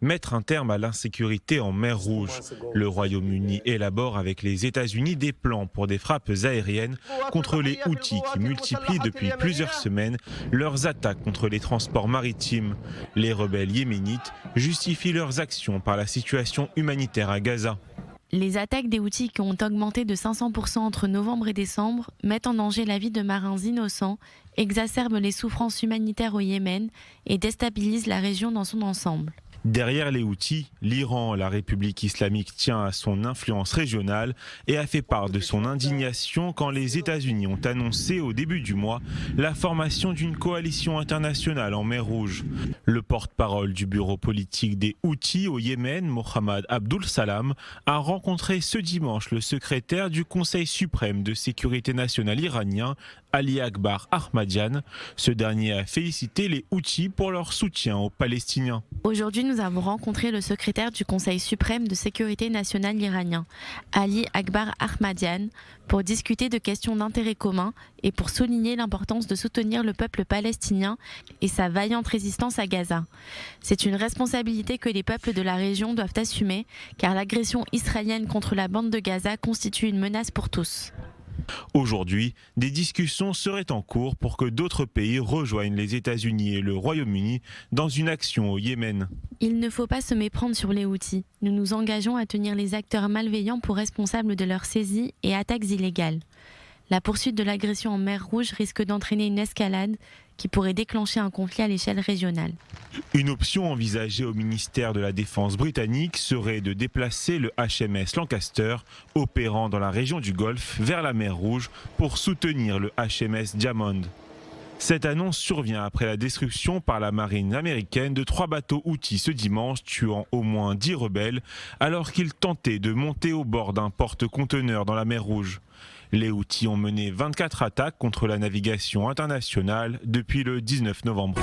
Mettre un terme à l'insécurité en mer Rouge. Le Royaume-Uni élabore avec les États-Unis des plans pour des frappes aériennes contre les Houthis qui multiplient depuis plusieurs semaines leurs attaques contre les transports maritimes. Les rebelles yéménites justifient leurs actions par la situation humanitaire à Gaza. Les attaques des Houthis qui ont augmenté de 500% entre novembre et décembre mettent en danger la vie de marins innocents, exacerbent les souffrances humanitaires au Yémen et déstabilisent la région dans son ensemble. Derrière les Houthis, l'Iran, la République islamique, tient à son influence régionale et a fait part de son indignation quand les États-Unis ont annoncé au début du mois la formation d'une coalition internationale en mer Rouge. Le porte-parole du bureau politique des Houthis au Yémen, Mohammad Abdul Salam, a rencontré ce dimanche le secrétaire du Conseil suprême de sécurité nationale iranien, Ali Akbar Ahmadian. Ce dernier a félicité les Houthis pour leur soutien aux Palestiniens. Aujourd'hui, nous avons rencontré le secrétaire du Conseil suprême de sécurité nationale iranien, Ali Akbar Ahmadian, pour discuter de questions d'intérêt commun et pour souligner l'importance de soutenir le peuple palestinien et sa vaillante résistance à Gaza. C'est une responsabilité que les peuples de la région doivent assumer, car l'agression israélienne contre la bande de Gaza constitue une menace pour tous. Aujourd'hui, des discussions seraient en cours pour que d'autres pays rejoignent les États-Unis et le Royaume-Uni dans une action au Yémen. Il ne faut pas se méprendre sur les Houthis. Nous nous engageons à tenir les acteurs malveillants pour responsables de leurs saisies et attaques illégales. La poursuite de l'agression en mer Rouge risque d'entraîner une escalade qui pourrait déclencher un conflit à l'échelle régionale. Une option envisagée au ministère de la Défense britannique serait de déplacer le HMS Lancaster, opérant dans la région du Golfe, vers la mer Rouge pour soutenir le HMS Diamond. Cette annonce survient après la destruction par la marine américaine de 3 bateaux Houthis ce dimanche, tuant au moins 10 rebelles alors qu'ils tentaient de monter au bord d'un porte-conteneurs dans la mer Rouge. Les Houthis ont mené 24 attaques contre la navigation internationale depuis le 19 novembre.